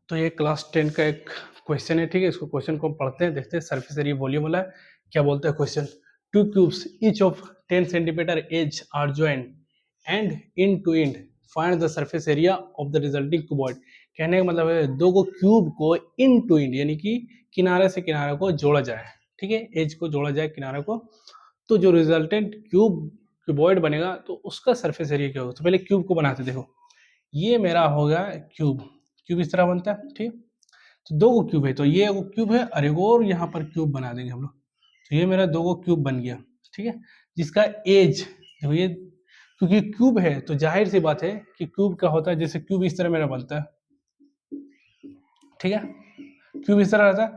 तो ये क्लास 10 का एक क्वेश्चन है, ठीक है। इसको क्वेश्चन को हम पढ़ते हैं, देखते हैं। सरफेस एरिया वॉल्यूम वाला है। क्या बोलता है question? Two cubes each of 10 centimetre edge are joint and in to end find the surface area of the resulting cuboid. कहने का मतलब है दो को क्यूब को इन टू एंड यानी कि किनारे से किनारे को जोड़ा जाए, ठीक है। एज को जोड़ा जाए किनारे को, तो जो रिजल्टेंट क्यूबॉइड बनेगा तो उसका सरफेस एरिया क्या होगा। तो पहले क्यूब को बनाते, देखो ये मेरा हो गया क्यूब। क्यूब इस तरह बनता है, ठीक। तो दो गो क्यूब है, तो ये वो क्यूब है और एक और यहाँ पर क्यूब बना देंगे हम लोग। तो ये मेरा दो गो क्यूब बन गया, ठीक है। जिसका एज देखो ये, क्योंकि क्यूब है तो जाहिर सी बात है कि क्यूब का होता है, जैसे क्यूब इस तरह मेरा बनता है, ठीक है। क्यूब इस तरह रहता है,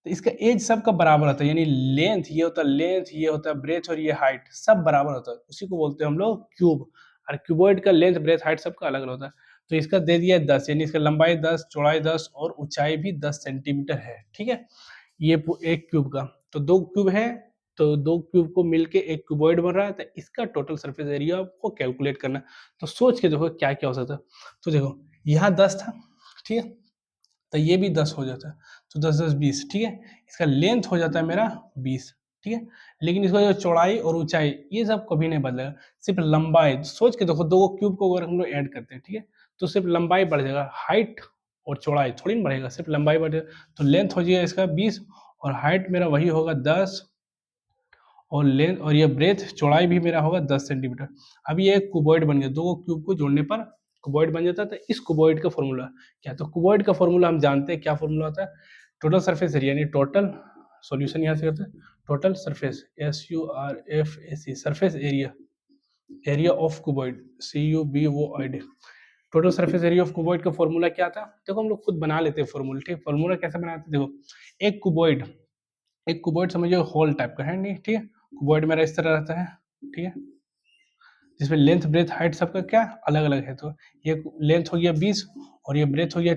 तो इसका एज सबका बराबर होता है, यानी लेंथ ये होता है, लेंथ ये होता है, ब्रेथ और ये हाइट सब बराबर होता है, उसी को बोलते हैं हम लोग क्यूब। और क्यूबॉइड का लेंथ ब्रेथ हाइट सबका अलग अलग होता है। तो इसका दे दिया 10, यानी इसका लंबाई 10, चौड़ाई 10 और ऊंचाई भी 10 सेंटीमीटर है, ठीक है। ये एक क्यूब का, तो दो क्यूब है, तो दो क्यूब को मिलके एक क्यूबॉइड बन रहा है, तो इसका टोटल सरफेस एरिया को कैलकुलेट करना। तो सोच के देखो क्या क्या हो सकता है। तो देखो यहाँ 10 था, ठीक है, तो ये भी 10 हो जाता है, तो 10 10 20, ठीक है। इसका लेंथ हो जाता है मेरा 20, ठीक है। लेकिन इसका जो चौड़ाई और ऊंचाई ये सब कभी नहीं बदलेगा, सिर्फ लंबाई। सोच के देखो दो क्यूब को अगर हम लोग ऐड करते हैं, ठीक है, तो सिर्फ लंबाई बढ़ जाएगा, हाइट और चौड़ाई थोड़ी ना बढ़ेगा, सिर्फ लंबाई बढ़ जाएगा। तो लेंथ हो जाएगा इसका 20 और हाइट मेरा वही होगा 10 और लेंथ और ये ब्रेथ चौड़ाई भी मेरा होगा 10 सेंटीमीटर। अब ये एक क्यूबॉइड बन गया, दो क्यूब को जोड़ने पर क्यूबॉइड बन जाता है। तो इस क्यूबॉइड का फॉर्मूला क्या? तो क्यूबॉइड का फॉर्मूला हम जानते हैं, क्या फॉर्मूला होता है? टोटल सरफेस एरिया, यानी टोटल सॉल्यूशन यहाँ से करते हैं, total surface SURFAC surface area, area of cuboid CUBOID। Total surface area of cuboid का फॉर्मूला क्या था? देखो हम लोग खुद बना लेते हैं फॉर्मूला, ठीक है। फॉर्मूला कैसे बनाते हैं? देखो एक क्यूबॉइड समझिए होल टाइप का है, नहीं, ठीक है। क्यूबॉइड मेरा इस तरह रहता है, ठीक है, जिसमें लेंथ ब्रेथ हाइट सबका क्या अलग अलग है। तो ये लेंथ हो गया 20 और ये ब्रेथ हो गया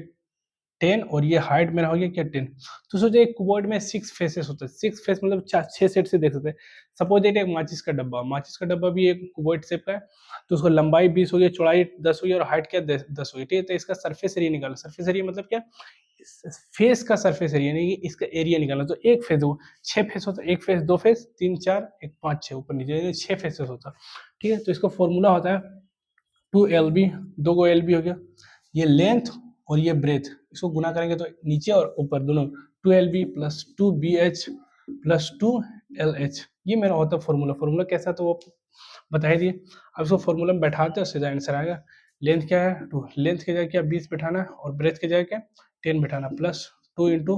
10 और ये हाइट मेरा हो गया क्या 10। तो सोचो एक क्यूबॉइड में 6 फेसेस होते हैं, 6 फेस मतलब 6 सेट से देख सकते हैं। सपोज दैट एक माचिस का डब्बा भी एक क्यूबॉइड शेप का है, तो उसको लंबाई 20 हो गई, चौड़ाई 10 हो गई और हाइट क्या 10 हो गई, ठीक है। तो इसका सरफेस एरिया निकालो। सरफेस एरिया मतलब क्या? फेस का सरफेस एरिया, नहीं इसका एरिया निकालना। तो एक फेस, वो 6 फेस होता है, एक फेस, दो फेस, 3 4 1 5 6 ऊपर नीचे 6 फेसेस होता है, ठीक है। तो इसका फॉर्मूला होता है 2LB, दो गो LB हो गया, ये लेंथ और ये ब्रेथ, इसको गुना करेंगे तो नीचे और ऊपर दोनों 2LB plus 2BH plus 2LH, ये मेरा होता है फॉर्मूला। फॉर्मूला कैसा तो वो बता ही दिए। अब इसको फॉर्मूला में बैठाते हैं, सीधा आंसर आएगा। लेंथ क्या है 2, लेंथ की जगह क्या 20 बैठाना है और ब्रेथ की जगह क्या 10 बैठाना, प्लस 2 इंटू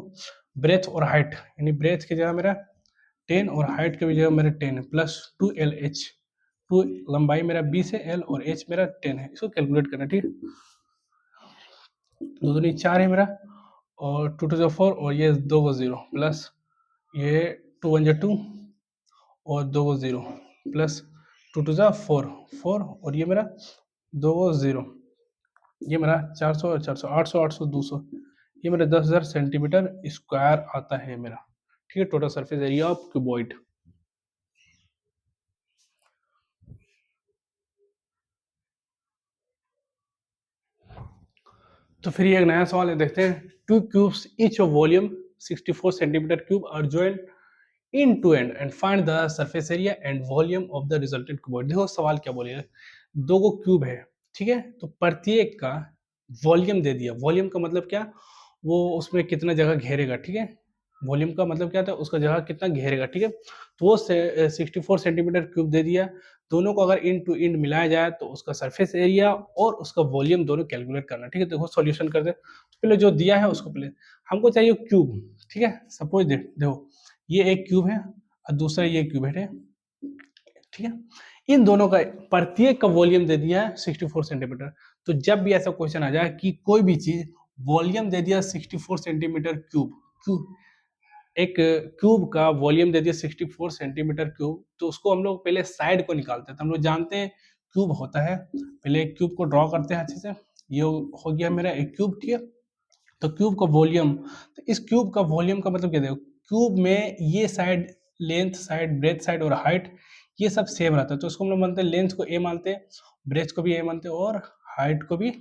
ब्रेथ और हाइट, यानी ब्रेथ की जगह मेरा 10 और हाइट की जगह मेरा 10 प्लस 2LH। 2 लंबाई मेरा 20 है, L और H मेरा 10 है। इसको कैलकुलेट करना, ठीक है। दो दूनी 4 है मेरा और 2 टू 4 और ये 2 को 0 प्लस ये 2 1 2 और 2 को 0 प्लस 2 टू 4 और ये मेरा 2 को 0, ये मेरा 400 और 400 800 800 200, ये मेरा 10,000 सेंटीमीटर स्क्वायर आता है मेरा, ठीक है। Total surface area of cuboid. तो फिर ये एक नया सवाल है, देखते हैं। Two cubes each of volume 64 centimetre cube are joint in to end find the surface area and volume of the resultant cuboid. देखो सवाल क्या बोलेगा, दो गो क्यूब है, ठीक है, तो प्रत्येक का वॉल्यूम दे दिया। वॉल्यूम का मतलब क्या? वो उसमें कितना जगह घेरेगा, ठीक है। वॉल्यूम का मतलब क्या था? उसका जगह कितना घेरेगा, ठीक है। तो वो 64 सेंटीमीटर क्यूब दे दिया। दोनों को अगर इन टू इन मिलाया जाए तो उसका सरफेस एरिया और उसका वॉल्यूम दोनों कैलकुलेट करना, ठीक है। देखो सॉल्यूशन कर दे, तो पहले जो दिया है उसको पहले हमको चाहिए क्यूब, ठीक है। सपोज देखो ये एक क्यूब है और दूसरा ये क्यूब है, ठीक है। इन दोनों का प्रत्येक का वॉल्यूम दे दिया है 64 सेंटीमीटर। तो जब भी ऐसा क्वेश्चन आ जाए कि कोई भी चीज वॉल्यूम दे दिया 64 सेंटीमीटर क्यूब, क्यूब एक क्यूब का वॉल्यूम दे दिया 64 सेंटीमीटर क्यूब, तो उसको हम लोग पहले साइड को निकालते हैं। तो हम लोग जानते हैं क्यूब होता है, पहले एक क्यूब को ड्रॉ करते हैं अच्छे से। ये हो गया मेरा एक क्यूब, ठीक है। तो क्यूब का वॉल्यूम, तो इस क्यूब का वॉल्यूम का मतलब क्या देखो, क्यूब में ये side length side breadth side और हाइट ये सब सेम रहता है, तो उसको हम लोग मानते हैं, लेंथ को ए मानते हैं, ब्रेथ को भी ए मानते हैं और हाइट को भी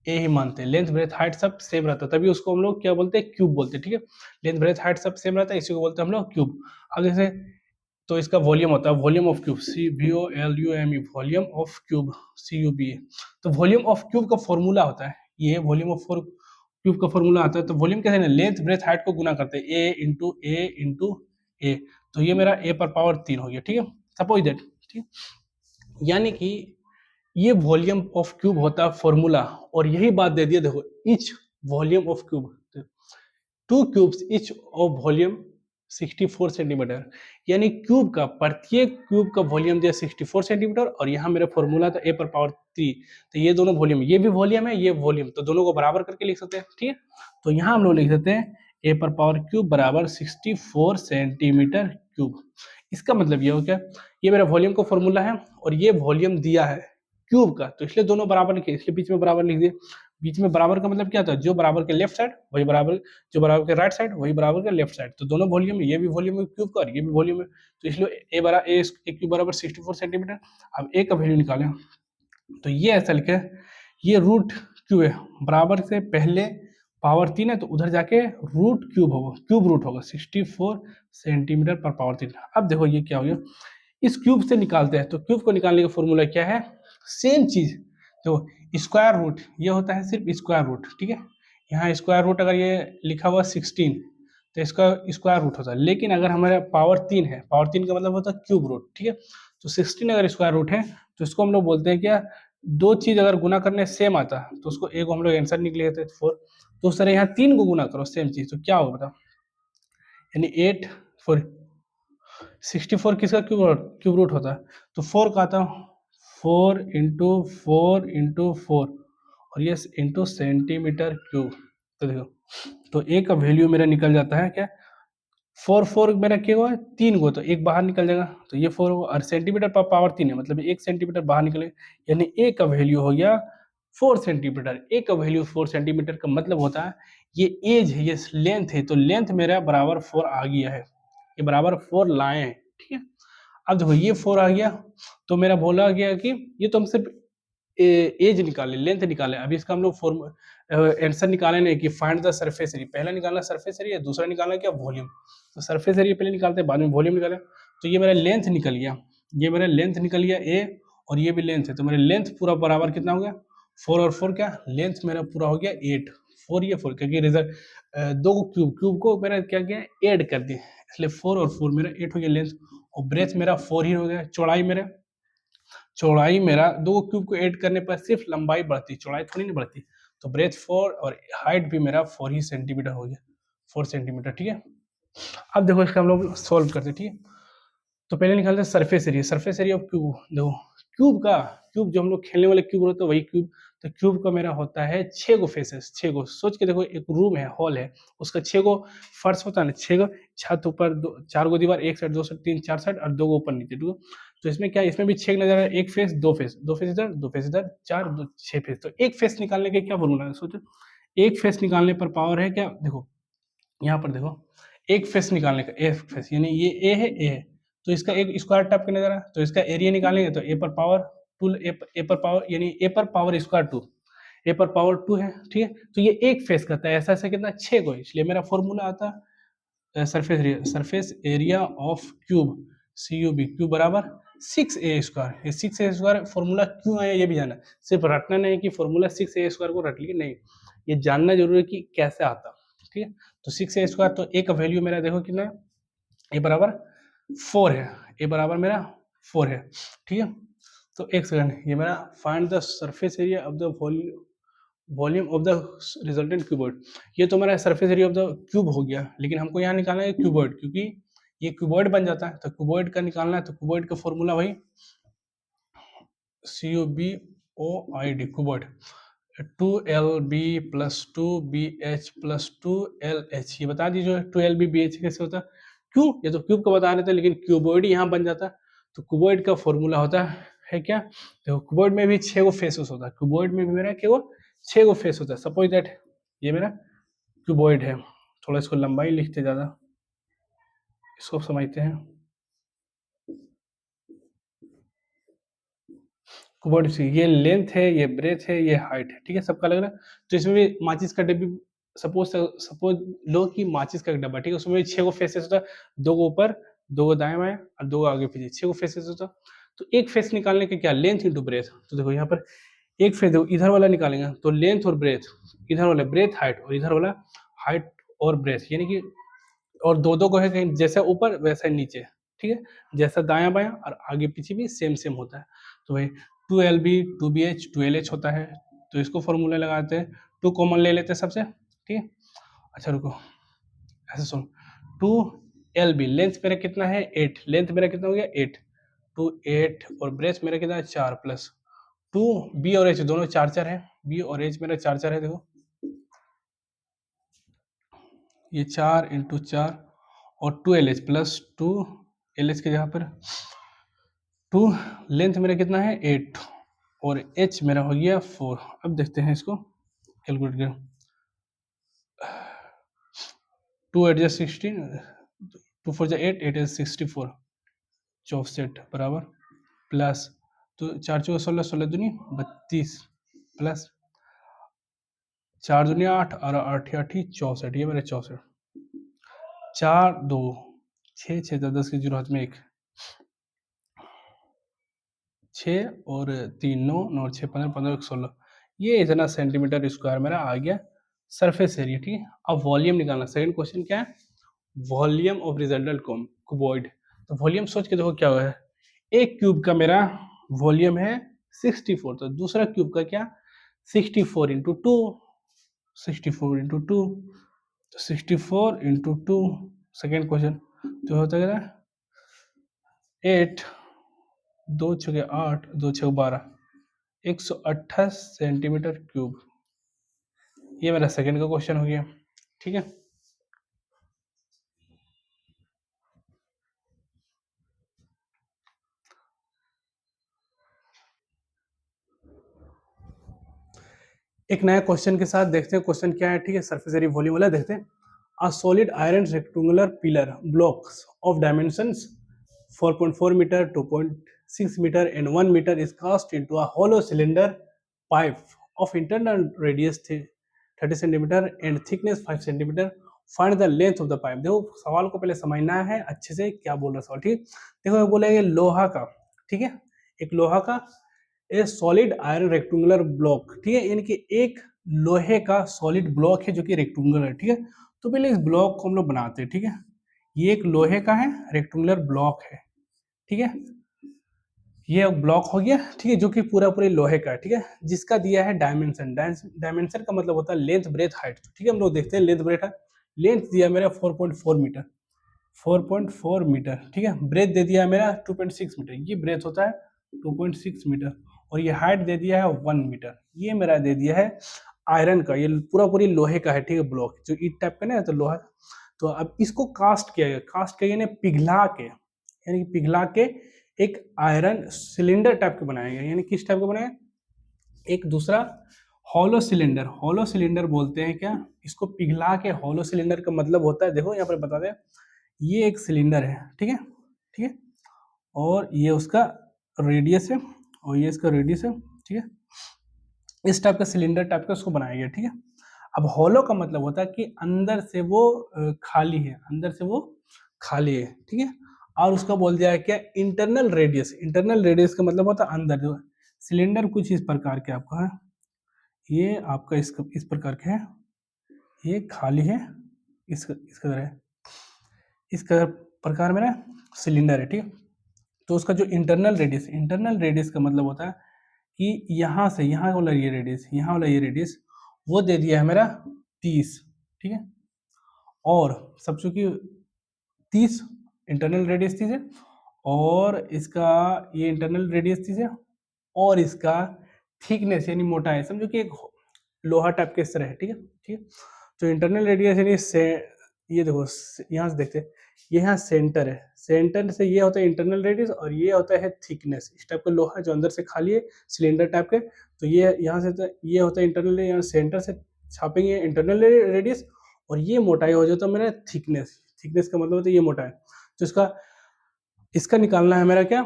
ए ही मानते हैं, लेंथ ब्रेथ हाइट सब सेम रहता है, तभी उसको हम लोग क्या बोलते हैं, क्यूब बोलते हैं, ठीक है। लेंथ ब्रेथ हाइट सब सेम रहता है, इसी को बोलते हैं हम लोग क्यूब। अब जैसे तो इसका वॉल्यूम होता है volume of cube, CVOLUME, volume of cube, CUBA। तो वॉल्यूम ऑफ क्यूब का फॉर्मूला होता है, ये वॉल्यूम ऑफ क्यूब का फॉर्मूला आता है। तो वॉल्यूम कैसे ना, लेंथ ब्रेथ हाइट को गुना करते हैं, A इंटू A। तो ये मेरा A पर पावर 3 हो गया, ठीक है, सपोज दैट, ठीक है। यानी कि ये वॉल्यूम ऑफ क्यूब होता है फॉर्मूला, और यही बात दे दिया, देखो etch volume of cube, to cubes each of volume 64 centimetre, यानी क्यूब का प्रत्येक क्यूब का वॉल्यूम दिया 64 सेंटीमीटर, और यहाँ मेरा फॉर्मूला था A पर पावर 3। तो ये दोनों वॉल्यूम, ये भी वॉल्यूम है, ये वॉल्यूम, तो दोनों को बराबर करके लिख सकते हैं, ठीक है। तो यहाँ हम लोग लिख सकते हैं A पर पावर क्यूब बराबर 64 सेंटीमीटर क्यूब। इसका मतलब ये हो क्या, ये मेरा वॉल्यूम का फॉर्मूला है और ये वॉल्यूम दिया है क्यूब का, तो इसलिए दोनों बराबर लिखे, इसलिए बीच में बराबर लिख दिए। बीच में बराबर का मतलब क्या था, जो बराबर के लेफ्ट साइड वही बराबर, जो बराबर के राइट साइड वही बराबर के लेफ्ट साइड, तो दोनों वॉल्यूम है, ये भी वॉल्यूम है क्यूब का और ये भी वॉल्यूम है, तो इसलिए ए क्यूब बराबर 64 सेंटीमीटर। अब ए का वैल्यू निकालें, तो ये ऐसा लिखे, ये रूट क्यू है, बराबर से पहले पावर 3 है, तो उधर जाके रूट क्यूब होगा, क्यूब रूट होगा 64 सेंटीमीटर पर पावर 3। अब देखो ये क्या हो गया, इस क्यूब से निकालते हैं, तो क्यूब को निकालने का फॉर्मूला क्या है, सेम चीज, तो स्क्वायर रूट, ये होता है सिर्फ स्क्वायर रूट, ठीक है। यहाँ स्क्वायर रूट अगर ये लिखा हुआ 16, तो इसका स्क्वायर रूट होता है, लेकिन अगर हमारे पावर 3 है, पावर 3 का मतलब होता है क्यूब रूट, ठीक है। तो 16 अगर स्क्वायर रूट है, तो इसको हम लोग बोलते हैं क्या, दो चीज अगर गुना करने सेम आता है, तो उसको एक हम लोग आंसर निकले थे 4, तो उस तरह यहाँ 3 को गुना करो सेम चीज, तो क्या होगा बताओ, यानी 8 4 64 किसका क्यूब रूट होता है, तो 4 का आता है, 4 इंटू 4 और ये इंटू सेंटीमीटर क्यूब। तो देखो, तो ए का वैल्यू मेरा निकल जाता है क्या, 4 मेरा क्या हुआ, 3 को, तो एक बाहर निकल जाएगा, तो ये 4 होगा, और सेंटीमीटर पर पावर 3 है, मतलब 1 सेंटीमीटर बाहर निकले, यानी ए का वैल्यू हो गया 4 सेंटीमीटर। ए का वैल्यू 4 सेंटीमीटर का मतलब होता है ये एज है, ये लेंथ है, तो लेंथ मेरा बराबर 4 आ गया है, ये बराबर 4 लाए हैं, ठीक है। अब देखो ये 4 आ गया, तो मेरा बोला गया कि ये तो हम सिर्फ एज निकाले, लेंथ निकाले, अभी इसका हम लोग फॉर्म आंसर निकाले नहीं कि फाइंड द सरफेस एरिया, पहला निकालना सरफेस एरिया, दूसरा निकालना क्या, वॉल्यूम। तो सरफेस एरिया पहले निकालते हैं, बाद में वॉल्यूम निकाले, तो ये मेरा लेंथ निकल गया, ये मेरा लेंथ निकल गया ए, और ये भी लेंथ है, तो मेरा लेंथ पूरा बराबर कितना हो गया, 4 और 4 क्या, लेंथ मेरा पूरा हो गया 8, 4 ये 4, क्योंकि रिजल्ट दो क्यूब को मेरा क्या किया, ऐड कर दिया, इसलिए 4 और 4 मेरा 8 हो गया लेंथ, और ब्रेथ मेरा 4 ही हो गया, चौड़ाई मेरा दो क्यूब को ऐड करने पर सिर्फ लंबाई बढ़ती, चौड़ाई थोड़ी नहीं बढ़ती, तो ब्रेथ 4 और हाइट भी मेरा 4 ही सेंटीमीटर हो गया, 4 सेंटीमीटर, ठीक है। अब देखो इसका हम लोग सॉल्व करते हैं, ठीक है। तो पहले निकालते हैं सरफेस एरिया ऑफ क्यूब, देखो क्यूब जो हम लोग खेलने वाले क्यूब होते हैं वही क्यूब, तो क्यूब का मेरा होता है 6 गो फेसेस, 6 गो, सोच के देखो एक रूम है, हॉल है, उसका 6 गो फर्श होता है ना, 6 गो छत ऊपर, 4 गो दीवार, एक साइड 2 साइड 3 4 साइड, और 2 गो ऊपर नीचे, ठीक है। तो इसमें क्या, इसमें भी 6 नजर आ रहा है, एक फेस दो फेस, दो फेस इधर, दो फेस इधर, 4 2 6 फेस, तो एक फेस निकालने के क्या फॉर्मूला है, सोचो, एक फेस निकालने पर पावर है क्या, देखो यहाँ पर देखो, एक फेस निकालने का, एक फेस यानी ये ए है, तो इसका एक स्क्वायर टाइप का नजर आ, तो इसका एरिया निकालेंगे, तो ए पर पावर 2, ए पर पावर यानी ए पर पावर स्क्वायर 2, ए पर पावर 2 है, ठीक है। तो ये एक फेस करता है, ऐसा ऐसा कितना 6 को, इसलिए मेरा फॉर्मूला आता है surface area of cube, CUB, cube बराबर 6a स्क्वायर, ये 6a स्क्वायर फॉर्मूला क्यों आया ये भी जाना, सिर्फ रटना नहीं कि फॉर्मूला 6a स्क्वायर को रट लिए, नहीं, ये जानना जरूरी है कि कैसे आता, ठीक है। तो 6a स्क्वायर, तो ए का वैल्यू मेरा देखो कितना है, ए बराबर 4 है, ए बराबर मेरा 4 है, ठीक है। तो एक सेकंड, ये मेरा find the surface area of the volume of the resultant cuboid, ये तो मेरा surface area of the cube हो गया, लेकिन हमको यहाँ निकालना है क्यूबॉइड, क्योंकि ये क्यूबॉइड बन जाता है, तो क्यूबॉइड का निकालना है, तो क्यूबॉइड का फॉर्मूला वही CUBOID, cuboid 2LB plus 2BH plus 2LH, ये बता दीजिए 2LB BH कैसे होता है, क्यों, ये तो क्यूब का बता रहे थे, लेकिन क्यूबॉइड यहाँ बन जाता है, तो क्यूबॉइड का फॉर्मूला होता है क्या, देखो क्यूबॉइड में भी 6 गो फेसेस होता है, क्यूबॉइड में भी मेरा क्या 6 गो फेस होता है, सपोज दैट ये मेरा क्यूबॉइड है, थोड़ा इसको लंबाई लिखते ज़्यादा, इसको समझते हैं, कुबड़ सी ये लेंथ है, ये ब्रेथ है, ये हाइट है, ठीक है, सबका अलग अलग। तो इसमें भी माचिस का डिब्बी, सपोज सपोज लो कि माचिस का एक डब्बा, ठीक है, उसमें भी 6 गो फेसेस होता है, 2 गो ऊपर, 2 गो दाएं बाएं और 2 गो आगे पीछे, 6 गो फेसेस होता है। तो एक फेस निकालने के क्या, लेंथ इंटू ब्रेथ। तो देखो यहाँ पर एक फेस देखो, इधर वाला निकालेंगे तो लेंथ और ब्रेथ, इधर वाला ब्रेथ हाइट और इधर वाला हाइट और ब्रेथ, यानी कि और दो दो को है कहीं जैसा ऊपर वैसा ही नीचे, ठीक है, जैसा दायां बायां और आगे पीछे भी सेम सेम होता है। तो भाई 2LB 2BH 2LH होता है, तो इसको फॉर्मूला लगाते हैं, 2 कॉमन ले लेते हैं सबसे, ठीक है। अच्छा रुको, ऐसे सुन, 2LB लेंथ मेरा कितना है 8, लेंथ मेरा कितना हो गया 8, 2 8 और ब्रेथ मेरा कितना है 4 प्लस 2 B और H दोनों 4 4 है, B और H मेरा 4 4 है, देखो ये 4 इंटू 4 और 2LH प्लस 2LH के जगह पर 2, लेंथ मेरा कितना है 8 और H मेरा हो गया 4। अब देखते हैं इसको कैलकुलेट कर, 2 8 16, 2 4 8, 8 64, 64 बराबर प्लस, तो 4 चौके 16, 16 दूनी 32 प्लस 4 दूनी 8 और 8 8 64, ये मेरा 64, 4 2 6 6 10 की जीरो हाथ में 1, 6 और 3 9 9 6 15 15 16, ये इतना सेंटीमीटर स्क्वायर मेरा आ गया सरफेस एरिया, ठीक है। अब वॉल्यूम निकालना, सेकंड क्वेश्चन क्या है, वॉल्यूम ऑफ रिजल्टेंट क्यूबॉइड। तो वॉल्यूम सोच के देखो क्या हुआ है, एक क्यूब का मेरा वॉल्यूम है 64, तो दूसरा क्यूब का क्या 64 इंटू 2, 64 इंटू 2, तो 64 इंटू 2, सेकेंड क्वेश्चन तो होता है 8 2 छः 8 2 छः 12, 128 सेंटीमीटर क्यूब, ये मेरा सेकंड का क्वेश्चन हो गया, ठीक है। एक नया क्वेश्चन के साथ देखते हैं क्वेश्चन क्या है, ठीक है, सरफेस एरिया वॉल्यूम वाला देखते हैं। A solid iron rectangular pillar blocks of dimensions 4.4 metre 2.6 metre and 1 metre is cast into a hollow cylinder pipe of internal radius 30 centimetre and thickness 5 centimetre, find the length of the pipe. देखो सवाल को पहले समझना है अच्छे से, क्या बोल रहा है सवाल, ठीक। देखो बोला है लोहा का, ठीक है, एक लोहा का ए सॉलिड आयरन रेक्टेंगुलर ब्लॉक, ठीक है, यानी कि एक लोहे का सॉलिड ब्लॉक है जो कि रेक्टेंगुलर है, ठीक है। तो पहले इस ब्लॉक को हम लोग बनाते हैं, ठीक है, ये एक लोहे का है रेक्टेंगुलर ब्लॉक है, ठीक है, ये ब्लॉक हो गया, ठीक है, जो कि पूरा पूरे लोहे का है, ठीक है, जिसका दिया है डायमेंशन, डायमेंशन का मतलब होता है लेंथ ब्रेथ हाइट, ठीक है, हम लोग देखते हैं लेंथ ब्रेथ है, लेंथ दिया मेरा 4.4 मीटर, 4.4 मीटर, ठीक है, ब्रेथ दे दिया है मेरा 2.6 मीटर, ये ब्रेथ होता है 2.6 मीटर, और ये हाइट दे दिया है 1 मीटर, ये मेरा दे दिया है आयरन का, ये पूरा पूरी लोहे का है, ठीक है, ब्लॉक जो ईट टाइप का ना, तो लोहा। तो अब इसको कास्ट किया गया, कास्ट किया गया पिघला के, यानी कि पिघला के एक आयरन सिलेंडर टाइप के बनाया गया, यानी किस टाइप का बनाया, एक दूसरा हॉलो सिलेंडर, हॉलो सिलेंडर बोलते हैं क्या इसको, पिघला के हॉलो सिलेंडर का मतलब होता है, देखो यहाँ पर बता दें, ये एक सिलेंडर है, ठीक है, ठीक है, और ये उसका रेडियस है और ये इसका रेडियस है, ठीक है, इस टाइप का सिलेंडर टाइप का उसको बनाया गया, ठीक है। अब हॉलो का मतलब होता है कि अंदर से वो खाली है, अंदर से वो खाली है, ठीक है, और उसका बोल दिया है क्या इंटरनल रेडियस, इंटरनल रेडियस का मतलब होता है अंदर जो सिलेंडर कुछ इस प्रकार के आपका है, ये आपका इस प्रकार के है, ये खाली है, इसका है, इसका प्रकार में ना सिलेंडर है, ठीक है। तो उसका जो इंटरनल रेडियस, इंटरनल रेडियस का मतलब होता है कि यहाँ से यहाँ वाला ये रेडियस, यहाँ वाला ये रेडियस, वो दे दिया है मेरा 30, ठीक है, और सब चूंकि 30 इंटरनल रेडियस 30 है, और इसका ये इंटरनल रेडियस 30 है, और इसका थिकनेस यानी मोटाई समझो कि एक लोहा टाइप के इस तरह है, ठीक है, ठीक है। तो इंटरनल रेडियस यानी से ये देखो यहाँ से देखते हैं, ये यहाँ सेंटर है, सेंटर से ये होता है इंटरनल रेडियस और ये होता है थिकनेस, इस टाइप का लोहा जो अंदर से खाली है सिलेंडर टाइप के, तो ये यहाँ से तो ये होता है इंटरनल, यहाँ सेंटर से छापेंगे इंटरनल रेडियस, और ये मोटाई हो जाता है मेरा थिकनेस, थिकनेस का मतलब होता है ये मोटाई, तो इसका इसका निकालना है मेरा क्या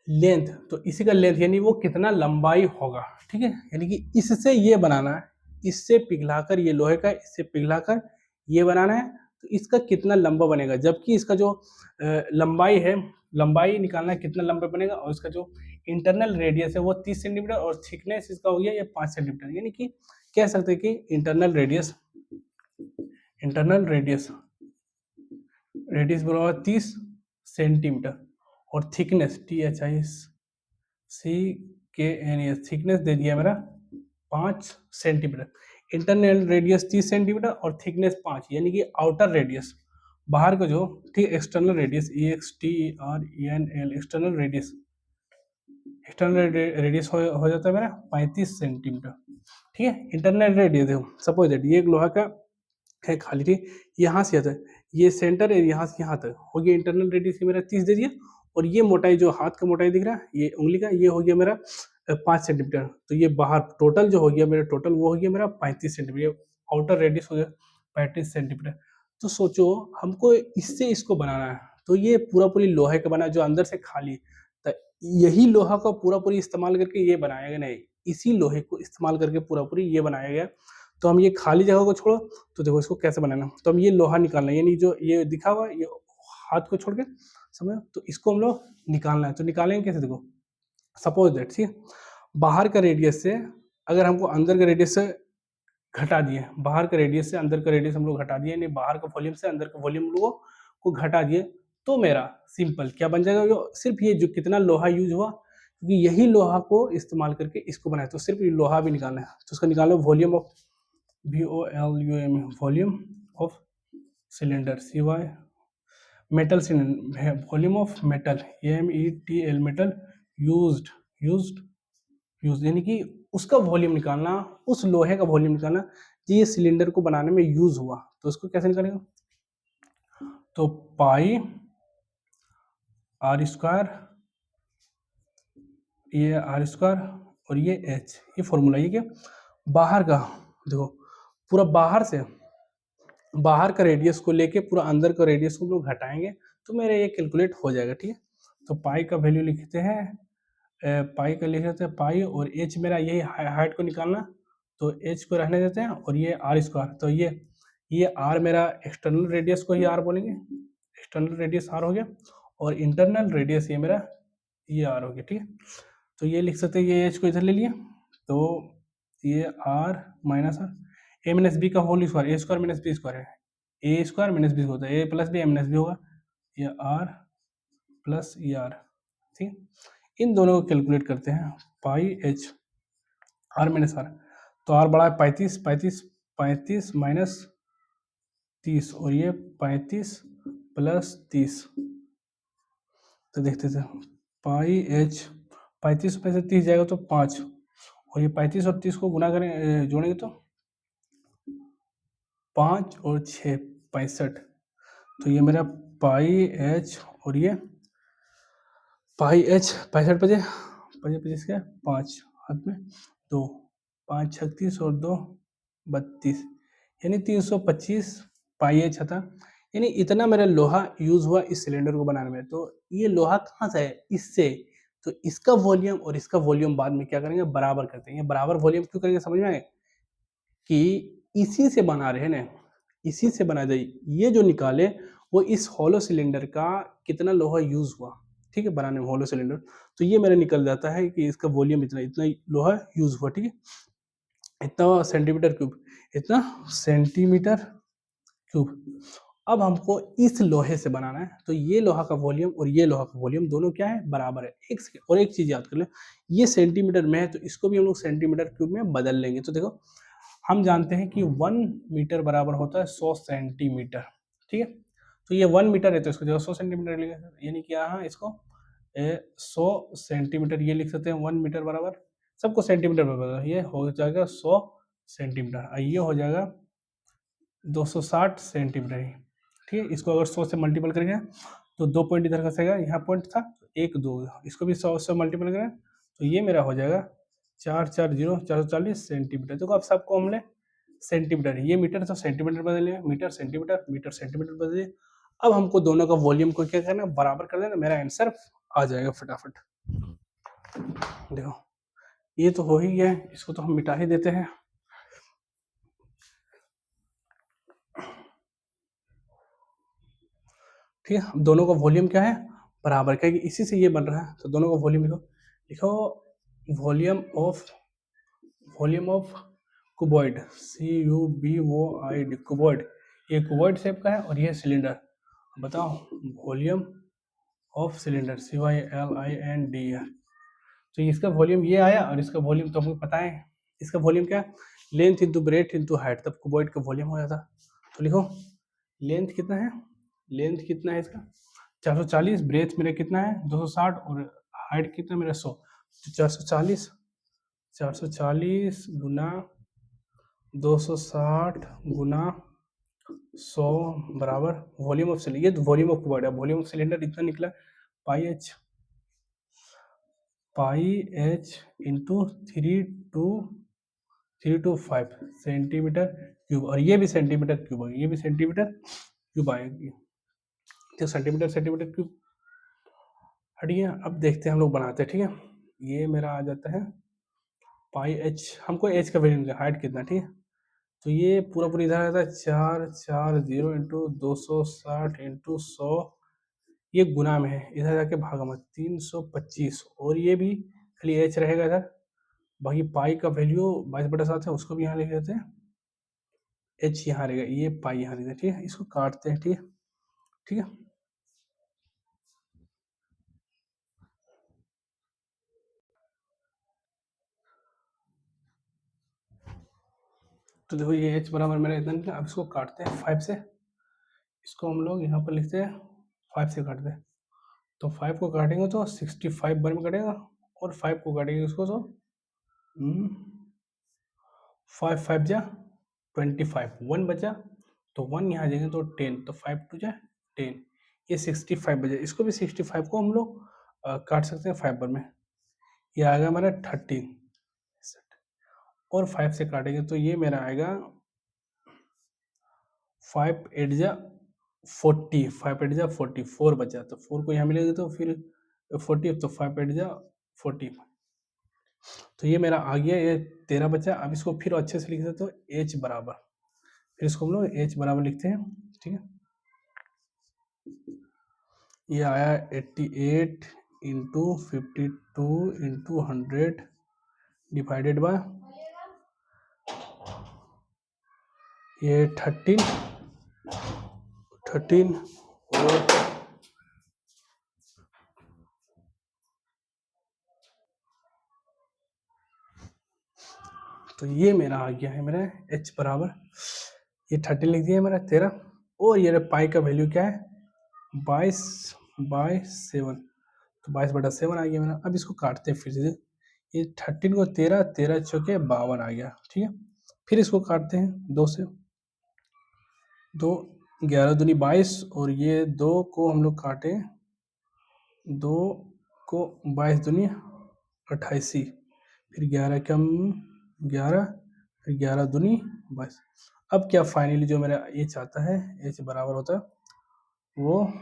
लेंथ, तो इसी का लेंथ यानी वो कितना लंबाई होगा, ठीक है। यानी कि इससे ये बनाना है, इससे पिघलाकर ये लोहे का, इससे पिघलाकर ये बनाना है, तो इसका कितना लंबा बनेगा, जबकि इसका जो लंबाई है, लंबाई निकालना है कितना लंबा बनेगा, और इसका जो इंटरनल रेडियस है वो 30 सेंटीमीटर और थिकनेस इसका हो गया ये 5 सेंटीमीटर। यानी कि कह सकते हैं कि इंटरनल रेडियस बराबर 30 सेंटीमीटर और थिकनेस THICKNES थिकनेस दे दिया मेरा 5 सेंटीमीटर। इंटरनल रेडियस 30 सेंटीमीटर और थिकनेस 5, यानी कि आउटर रेडियस, बाहर का जो, ठीक, external radius EXTERNAL external radius हो जाता है मेरा 35 सेंटीमीटर, ठीक है। इंटरनल रेडियस देखो, सपोज दैट ये एक लोहा का है खाली, ठीक, यहाँ से आता है, ये सेंटर है, यहाँ से यहाँ तक हो गया इंटरनल रेडियस मेरा 30 दे दिया, और ये मोटाई जो हाथ का मोटाई दिख रहा है, ये उंगली का, ये हो गया मेरा 5 सेंटीमीटर। तो ये बाहर टोटल जो हो गया मेरा, टोटल वो हो गया मेरा 35 सेंटीमीटर, आउटर रेडियस हो गया 35 सेंटीमीटर। तो सोचो हमको इससे इसको बनाना है, तो ये पूरा पूरी लोहे का बना जो अंदर से खाली, तो यही लोहा का पूरा पूरी इस्तेमाल करके ये बनाया गया, नहीं, इसी लोहे को इस्तेमाल करके पूरा पूरी ये बनाया गया। तो हम ये खाली जगह को छोड़ो, तो देखो इसको कैसे बनाना, तो हम ये लोहा निकालना है, यानी जो ये दिखा हुआ ये हाथ को छोड़ के, समझ, तो इसको हम लोग निकालना है। तो निकालेंगे कैसे, देखो सपोज दैट, ठीक है, बाहर का रेडियस से अगर हमको अंदर का रेडियस से घटा दिए, बाहर का रेडियस से अंदर का रेडियस हम लोग घटा दिए, यानी बाहर का वॉल्यूम से अंदर का वॉल्यूम लोगों को घटा दिए, तो मेरा सिंपल क्या बन जाएगा, जो सिर्फ ये जो कितना लोहा यूज हुआ, क्योंकि यही लोहा को इस्तेमाल करके इसको बनाया, तो सिर्फ ये लोहा भी निकालना है, तो उसका निकालो volume of VOLUM, volume of cylinder, CY metal cylinder, volume of metal METL metal used यानी कि उसका वॉल्यूम निकालना, उस लोहे का वॉल्यूम निकालना जो ये सिलेंडर को बनाने में यूज हुआ। तो उसको कैसे निकालेंगे, तो पाई R स्क्वायर, ये R स्क्वायर और ये H, ये फॉर्मूला, ये क्या, बाहर का, देखो पूरा बाहर का रेडियस को लेके पूरा अंदर का रेडियस को हम लोग घटाएंगे, तो मेरे ये कैलकुलेट हो जाएगा, ठीक है। तो पाई का वैल्यू लिखते हैं, पाई का लिख देते हैं पाई, और एच मेरा यही हाइट को निकालना, तो एच को रहने देते हैं, और ये आर स्क्वायर, तो ये आर मेरा एक्सटर्नल रेडियस को ही आर बोलेंगे, एक्सटर्नल रेडियस आर हो गया, और इंटरनल रेडियस ये मेरा ये आर हो गया, ठीक है। तो ये लिख सकते हैं, ये एच को इधर ले लिया, तो ये r minus r, a minus b का whole square, a square minus b square है, ए स्क्वायर माइनस बी होता है, a plus b, a minus b होगा, ये आर प्लस ये आर, ठीक। इन दोनों को कैलकुलेट करते हैं, पाई एच आर माइनस आर, तो आर बड़ा है 35 माइनस 30, और ये 35 प्लस 30, तो देखते थे, पाई एच 35 में से 30 जाएगा तो 5, और ये 35 और 30 को गुना करें, जोड़ेंगे तो 5 और 6 65, तो ये मेरा पाई एच, और ये पाई एच 65 बजे 25 क्या 5 हाथ में 2, 5 36 और 2 32, यानी 325 पाई एच था, यानी इतना मेरा लोहा यूज हुआ इस सिलेंडर को बनाने में। तो ये लोहा कहाँ से है, इससे, तो इसका वॉल्यूम और इसका वॉल्यूम बाद में क्या करेंगे, बराबर करते हैं। ये बराबर वॉल्यूम क्यों करेंगे, समझ में आए, कि इसी से बना रहे हैं ना, इसी से बना जाए, ये जो निकाले वो इस हॉलो सिलेंडर का कितना लोहा यूज हुआ, ठीक है, बनाने में हॉलो सिलेंडर, तो ये मेरा निकल जाता है कि इसका वॉल्यूम इतना इतना लोहा यूज हुआ, ठीक है, इतना सेंटीमीटर क्यूब, इतना सेंटीमीटर क्यूब। अब हमको इस लोहे से बनाना है, तो ये लोहा का वॉल्यूम और ये लोहा का वॉल्यूम दोनों क्या है, बराबर है। एक सेकेंड, और एक चीज याद कर ले, ये सेंटीमीटर में है तो इसको भी हम लोग सेंटीमीटर क्यूब में बदल लेंगे। तो देखो हम जानते हैं कि 1 मीटर बराबर होता है 100 सेंटीमीटर, ठीक है, तो ये 1 मीटर है तो इसको 100 सेंटीमीटर लिखें, यानी कि यहाँ इसको 100 सेंटीमीटर ये लिख सकते हैं, 1 मीटर बराबर, सबको सेंटीमीटर में बदल, ये हो जाएगा 100 सेंटीमीटर, और ये हो जाएगा 260 सेंटीमीटर, ठीक है। इसको अगर 100 से मल्टीपल करेंगे तो 2 पॉइंट इधर का यहाँ पॉइंट था, 1 2, इसको भी 100 से मल्टीपल करें तो ये मेरा हो जाएगा 440 सेंटीमीटर। देखो अब सबको हमने सेंटीमीटर, ये मीटर तो सेंटीमीटर बदल लिया, मीटर सेंटीमीटर, मीटर सेंटीमीटर बदल लिया। अब हमको दोनों का वॉल्यूम को क्या करना है, बराबर कर देना, मेरा आंसर आ जाएगा फटाफट। देखो ये तो हो ही गया है, इसको तो हम मिटा ही देते हैं। ठीक है, दोनों का वॉल्यूम क्या है, बराबर, क्या इसी से ये बन रहा है, तो दोनों का वॉल्यूम लिखो। लिखो वॉल्यूम ऑफ कुबॉइड, CUBOID, कुबॉइड, ये कुबॉइड शेप का है और ये सिलेंडर। बताओ वॉल्यूम ऑफ सिलेंडर, CYLINDER। तो इसका वॉल्यूम ये आया और इसका वॉल्यूम तो हमको पता है, इसका वॉल्यूम क्या, length into breadth into height, तब कुबॉइड का वॉल्यूम हो जाता। तो लिखो लेंथ कितना है, लेंथ कितना है इसका 440, ब्रेथ मेरा कितना है 260 और हाइट कितना मेरा 100, तो 440 गुना 260 गुना 100 बराबर वॉल्यूम ऑफ सिलेंडर, ये तो वॉल्यूम ऑफ कुबॉइड है। वॉल्यूम ऑफ सिलेंडर इतना निकला पाई एच इंटू 325 सेंटीमीटर क्यूब, और ये भी सेंटीमीटर क्यूब है, ये भी सेंटीमीटर क्यूब आएगी। तो सेंटीमीटर क्यूब हट गया। अब देखते हैं हम लोग बनाते हैं, ठीक है। ये मेरा आ जाता है पाई एच, हमको एच का वैल्यू निकालना, हाइट कितना, ठीक है। तो ये पूरा पूरा इधर आता है 440 इंटू 260 इंटू 100, ये गुना में है, इधर जाके भागा मत, 325, और ये भी खाली एच रहेगा इधर, बाकी पाई का वैल्यू 22/7 है, उसको भी यहाँ लिख देते हैं, एच यहाँ रहेगा, ये पाई यहाँ रहेगा, ठीक है। इसको काटते हैं, ठीक है, ठीक है। तो देखो ये एच बराबर मेरा इतना निकला। अब इसको काटते हैं 5 से, इसको हम लोग यहाँ पर लिखते हैं 5 से काटते हैं, तो 5 को काटेंगे तो 65 बार में कटेगा, और 5 को काटेंगे उसको तो 5 5 जा 25, 1 बचा, तो 1 यहाँ जाएंगे तो 10, तो 5 2 जा 10, ये 65 बचा। इसको भी 65 को हम लोग काट सकते हैं 5 बार में, ये आएगा हमारा 13, और 5 से काटेंगे तो ये मेरा आएगा 5 8 जा 40, 5 8 जा 40, 4 बचा, तो 4 को यहाँ मिलेगा तो फिर 40, तो 5 8 जा 40, तो ये मेरा आ गया, ये 13 बचा। अब इसको फिर अच्छे से लिख देते हो एच बराबर, फिर इसको हम लोग एच बराबर लिखते हैं, ठीक है। ये आया 88 इंटू 52 इंटू 100 डिवाइडेड बाय ये 13 और तो ये मेरा आ गया है मेरा h बराबर, ये 13 लिख दिया मेरा 13, और ये पाई का वैल्यू क्या है 22/7, तो 22/7 आ गया मेरा। अब इसको काटते हैं फिर से, ये 13 को 13, 13 चौके 52 आ गया, ठीक है। फिर इसको काटते हैं 2 से, 2 11 दूनी 22, और ये 2 को हम लोग काटे, 2 को 22 दूनी 88, फिर 11 कम 11, फिर 11 दूनी 22। अब क्या फाइनली जो मेरा एच आता है, एच बराबर होता है वो,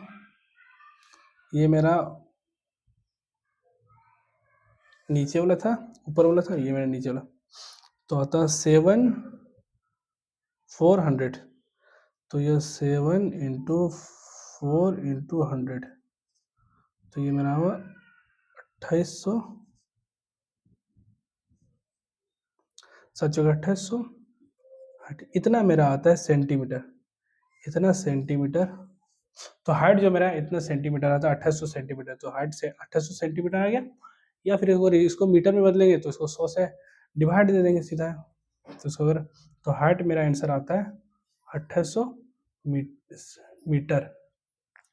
ये मेरा नीचे वाला था, ऊपर वाला था, ये मेरा नीचे वाला, तो आता है 7/400, तो ये 7 इंटू 4 इंटू 100, तो ये मेरा हुआ 2800, 2800, इतना मेरा आता है सेंटीमीटर, इतना सेंटीमीटर। तो हाइट जो मेरा इतना सेंटीमीटर आता है 2800 सेंटीमीटर, तो हाइट से 2800 सेंटीमीटर आ गया, या फिर अगर इसको मीटर में बदलेंगे तो इसको 100 से डिवाइड दे देंगे सीधा, तो इसको अगर, तो हाइट मेरा आंसर आता है 2800 मीटर,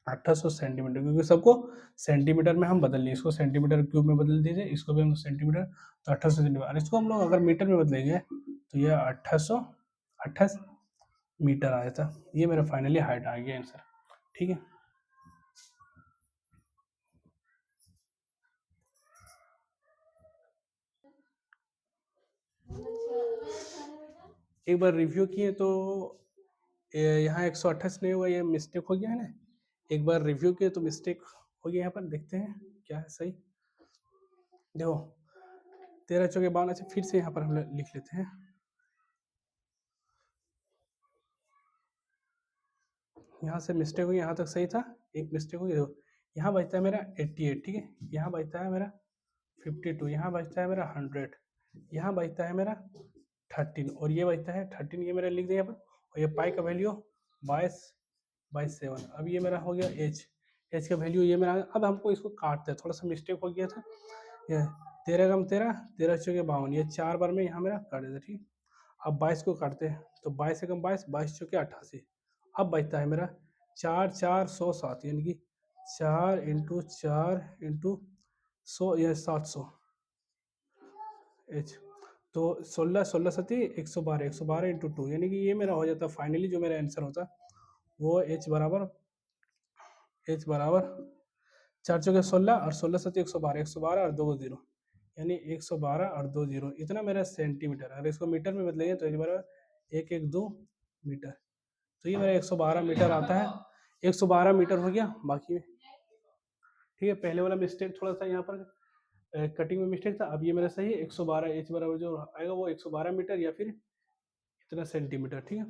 2800 सेंटीमीटर, क्योंकि सबको सेंटीमीटर में हम बदल लिए, इसको सेंटीमीटर क्यूब में बदल दीजिए, इसको भी हम सेंटीमीटर, तो 2800 सेंटीमीटर, इसको हम लोग अगर मीटर में बदलेंगे तो ये 2828 मीटर आया था। ये मेरा फाइनली हाइट आ गया आंसर, ठीक है। एक बार रिव्यू किए तो यहाँ 128 नहीं हुआ, ये मिस्टेक हो गया है ना, एक बार रिव्यू किए तो मिस्टेक हो गया, यहाँ पर देखते हैं क्या है सही। देखो 13 चौके 52। अच्छा फिर से यहाँ पर हम लोग लिख लेते हैं, यहाँ से मिस्टेक हुई, यहाँ तक सही था, एक मिस्टेक हुई। देखो यहाँ बचता है मेरा 88, ठीक है, यहाँ बचता है मेरा 52, यहाँ बचता है मेरा 100, यहाँ बचता है मेरा 13 और ये बचता है 13, ये मेरा लिख दिया यहाँ पर। और ये पाई का वैल्यू 22/7। अब ये मेरा हो गया एच का वैल्यू ये मेरा। अब हमको इसको काटते हैं, थोड़ा सा मिस्टेक हो गया था। ये 13 कम 13, 13 चौके 52, ये 4 बार में यहाँ मेरा काट देता, ठीक। अब 22 को काटते हैं तो 22 से कम 22, 22 चौके 88। अब बचता है मेरा 4 4 100 7, यानी कि 4 इंटू 4 इंटू 100, यह 700 एच। तो 16 16 सती 112, 112 इंटू 2, यानी कि ये मेरा हो जाता है फाइनली जो मेरा आंसर होता वो एच बराबर 4 चौके 16 और 16 सती 112, 112 और 2 जीरो, यानी 112 और 2 जीरो, इतना मेरा सेंटीमीटर। अगर इसको मीटर में बदलेंगे तो एच बराबर 112 मीटर। तो ये मेरा 112 मीटर आता है, 112 मीटर हो गया। बाकी ठीक है, पहले वाला मिस्टेक थोड़ा सा यहाँ पर कटिंग में मिस्टेक था। अब ये मेरा सही है, 112 एच बराबर जो आएगा वो 112 मीटर या फिर इतना सेंटीमीटर, ठीक है।